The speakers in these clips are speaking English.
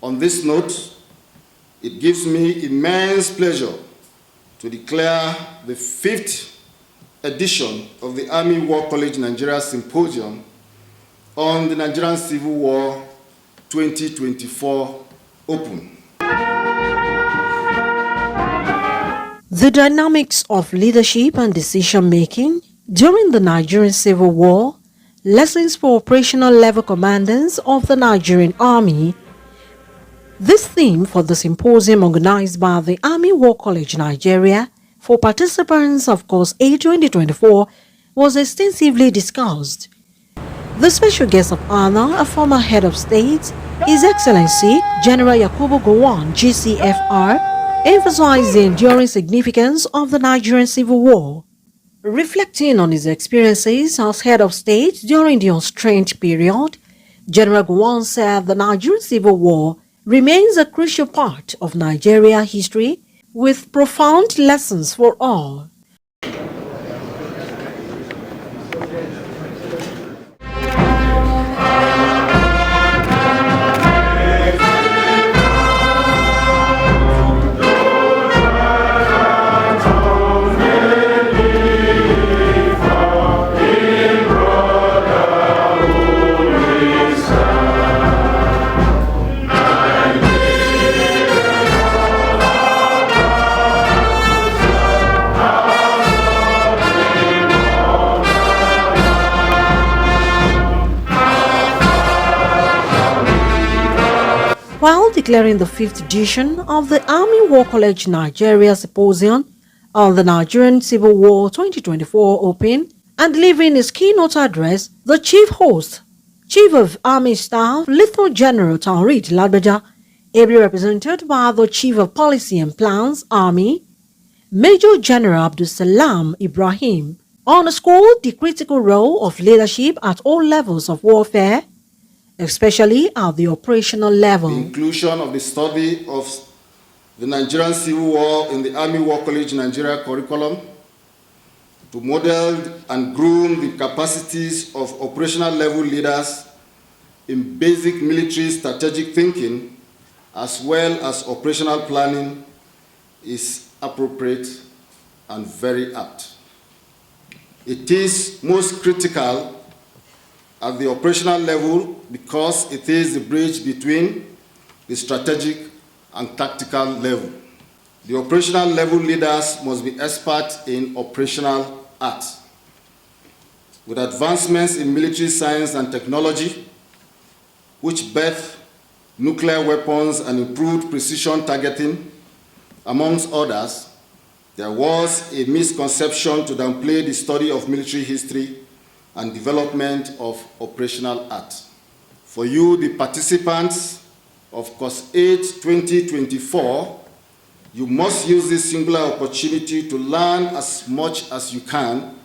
On this note, it gives me immense pleasure to declare the 5th edition of the Army War College Nigeria Symposium on the Nigerian Civil War 2024 open. The dynamics of leadership and decision-making during the Nigerian Civil War, lessons for operational level commanders of the Nigerian Army. This theme for the symposium organized by the Army War College Nigeria for participants of Course A 2024 was extensively discussed. The special guest of honor, a former head of state, His Excellency General Yakubu Gowon, GCFR, emphasized the enduring significance of the Nigerian Civil War. Reflecting on his experiences as head of state during the unstrained period, General Gowon said the Nigerian Civil War remains a crucial part of Nigeria history with profound lessons for all. While declaring the 5th edition of the Army War College Nigeria Symposium on the Nigerian Civil War 2024 open and delivering his keynote address, the chief host, Chief of Army Staff, Lieutenant General Taoreed Lagbaja, ably represented by the Chief of Policy and Plans, Army, Major General Abdulsalam Ibrahim, underscored the critical role of leadership at all levels of warfare, especially at the operational level. The inclusion of the study of the Nigerian Civil War in the Army War College Nigeria curriculum to model and groom the capacities of operational level leaders in basic military strategic thinking as well as operational planning is appropriate and very apt. It is most critical at the operational level because it is the bridge between the strategic and tactical level. The operational level leaders must be experts in operational art. With advancements in military science and technology, which birth nuclear weapons and improved precision targeting, amongst others, there was a misconception to downplay the study of military history and development of operational art. For you, the participants of Course 8 2024, you must use this singular opportunity to learn as much as you can,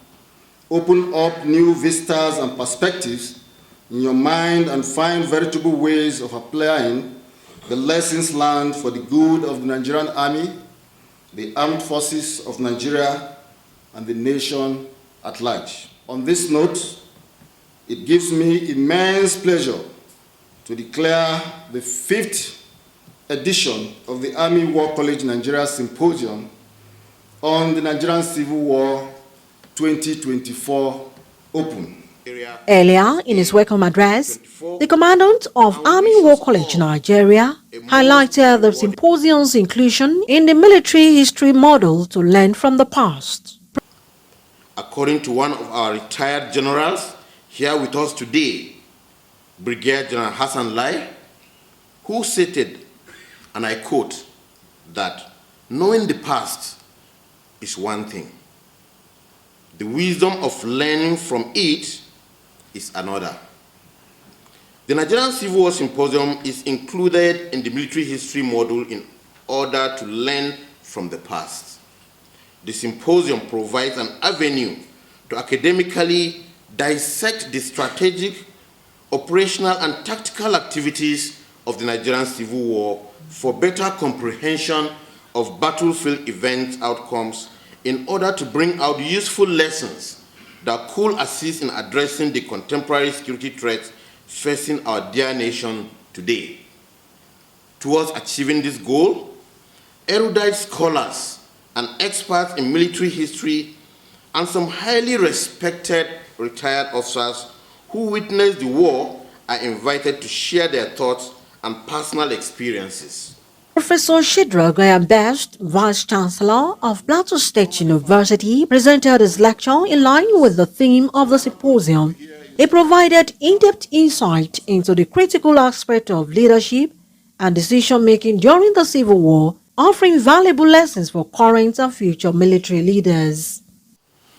open up new vistas and perspectives in your mind and find veritable ways of applying the lessons learned for the good of the Nigerian Army, the armed forces of Nigeria, and the nation at large. On this note, it gives me immense pleasure to declare the 5th edition of the Army War College Nigeria Symposium on the Nigerian Civil War 2024 open. Earlier, in his welcome address, the Commandant of Army War College Nigeria highlighted the symposium's inclusion in the military history model to learn from the past. According to one of our retired generals here with us today, Brigadier General Hassan Lai, who stated, and I quote, that knowing the past is one thing. The wisdom of learning from it is another. The Nigerian Civil War Symposium is included in the military history module in order to learn from the past. The symposium provides an avenue to academically dissect the strategic, operational, and tactical activities of the Nigerian Civil War for better comprehension of battlefield event outcomes in order to bring out useful lessons that could assist in addressing the contemporary security threats facing our dear nation today. towards achieving this goal, erudite scholars and experts in military history, and some highly respected retired officers who witnessed the war are invited to share their thoughts and personal experiences. Professor Shidra Gayam-Best, Vice-Chancellor of Plateau State University, presented his lecture in line with the theme of the symposium. He provided in-depth insight into the critical aspect of leadership and decision-making during the Civil War, offering valuable lessons for current and future military leaders.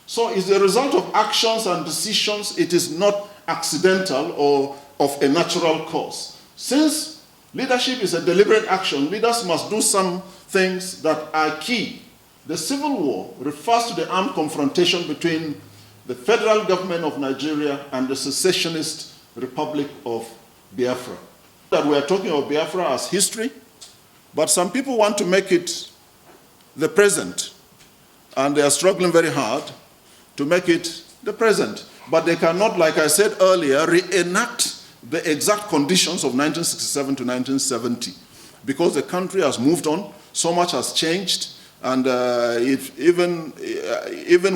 So it's the result of actions and decisions. It is not accidental or of a natural cause. Since leadership is a deliberate action, leaders must do some things that are key. The Civil War refers to the armed confrontation between the federal government of Nigeria and the secessionist Republic of Biafra. That we are talking of Biafra as history, but some people want to make it the present, and they are struggling very hard to make it the present. But they cannot, like I said earlier, reenact the exact conditions of 1967 to 1970, because the country has moved on, so much has changed, and even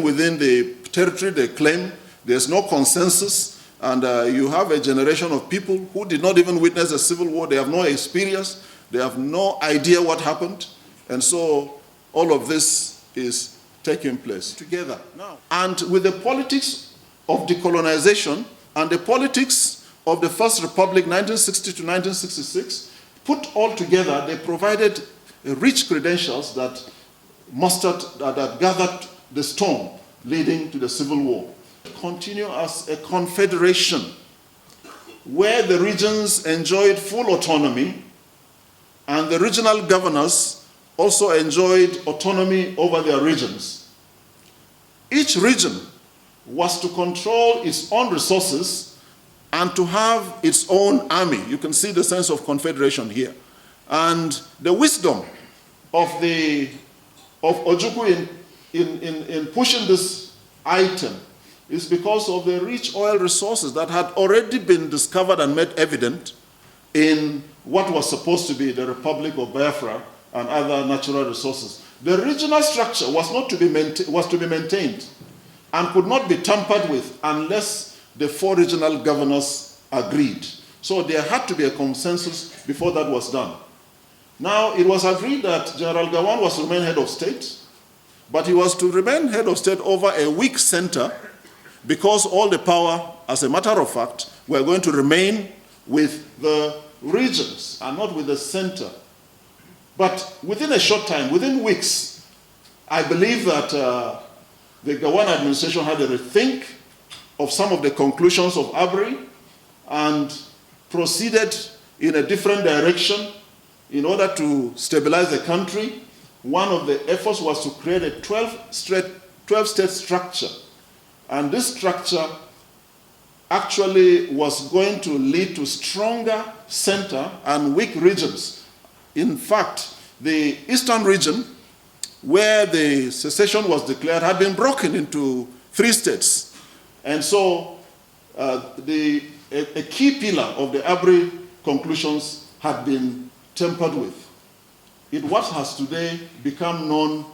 within the territory they claim, there's no consensus, and you have a generation of people who did not even witness a civil war. They have no experience, they have no idea what happened, and so all of this is taking place together now. And with the politics of decolonization and the politics of the First Republic, 1960 to 1966, put all together, they provided rich credentials that gathered the storm leading to the Civil War. Continue as a confederation where the regions enjoyed full autonomy and the regional governors also enjoyed autonomy over their regions. Each region was to control its own resources and to have its own army. You can see the sense of confederation here. And the wisdom of Ojukwu in pushing this item is because of the rich oil resources that had already been discovered and made evident in what was supposed to be the Republic of Biafra and other natural resources. The regional structure was to be maintained and could not be tampered with unless the four regional governors agreed. So there had to be a consensus before that was done. Now, it was agreed that General Gowon was to remain head of state, but he was to remain head of state over a weak center because all the power, as a matter of fact, were going to remain with the regions and not with the center. But within a short time, within weeks, I believe that the Gowon administration had a rethink of some of the conclusions of Abri and proceeded in a different direction in order to stabilize the country. One of the efforts was to create a 12-state structure. And this structure actually was going to lead to stronger center and weak regions. In fact, the eastern region, where the secession was declared, had been broken into 3 states. And so a key pillar of the Abri conclusions had been tampered with. What has today become known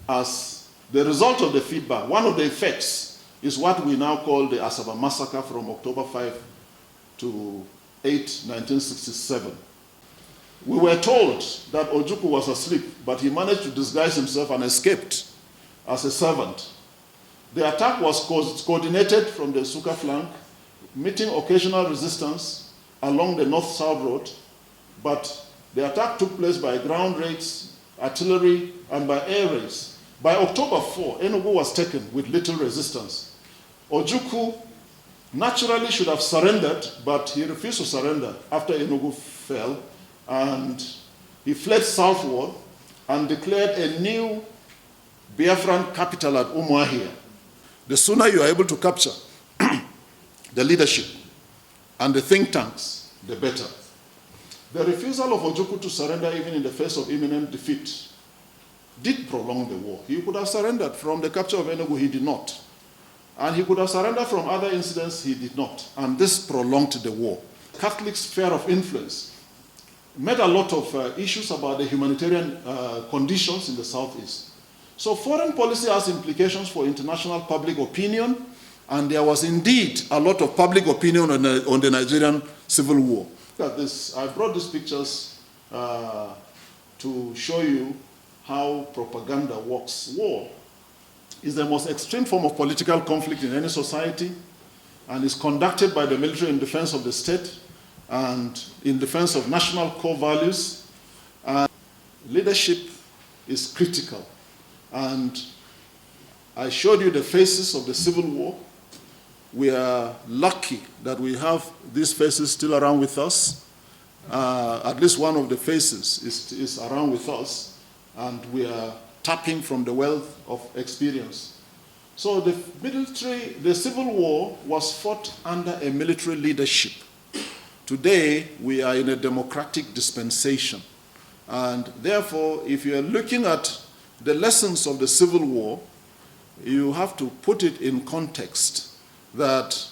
as the result of the feedback. One of the effects is what we now call the Asaba massacre from October 5 to 8, 1967. We were told that Ojukwu was asleep, but he managed to disguise himself and escaped as a servant. The attack was coordinated from the Suka flank, meeting occasional resistance along the north-south road, but the attack took place by ground raids, artillery, and by air raids. By October 4, Enugu was taken with little resistance. Ojukwu naturally should have surrendered, but he refused to surrender after Enugu fell, and he fled southward and declared a new Biafran capital at Umuahia. The sooner you are able to capture the leadership and the think tanks, the better. The refusal of Ojukwu to surrender even in the face of imminent defeat did prolong the war. He could have surrendered from the capture of Enugu, he did not. And he could have surrendered from other incidents, he did not. And this prolonged the war. Catholic sphere of influence met a lot of issues about the humanitarian conditions in the southeast. So foreign policy has implications for international public opinion, and there was indeed a lot of public opinion on the Nigerian civil war. Look at this. I brought these pictures to show you how propaganda works. War is the most extreme form of political conflict in any society, and is conducted by the military in defense of the state and in defense of national core values. And leadership is critical. And I showed you the faces of the Civil War. We are lucky that we have these faces still around with us. At least one of the faces is around with us, and we are tapping from the wealth of experience. So the Civil War was fought under a military leadership. Today, we are in a democratic dispensation. And therefore, if you are looking at the lessons of the Civil War, you have to put it in context that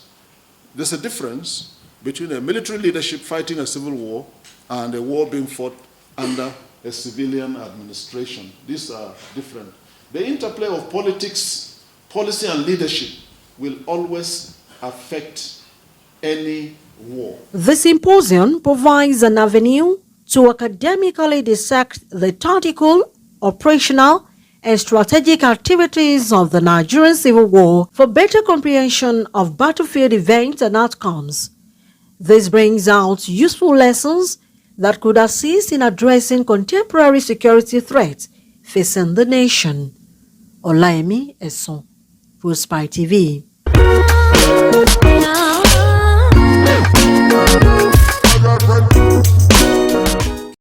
there's a difference between a military leadership fighting a civil war and a war being fought under a civilian administration. These are different. The interplay of politics, policy, and leadership will always affect any war. The symposium provides an avenue to academically dissect the tactical, operational, and strategic activities of the Nigerian Civil War for better comprehension of battlefield events and outcomes. This brings out useful lessons that could assist in addressing contemporary security threats facing the nation. Olayemi Eson, Fullspy TV.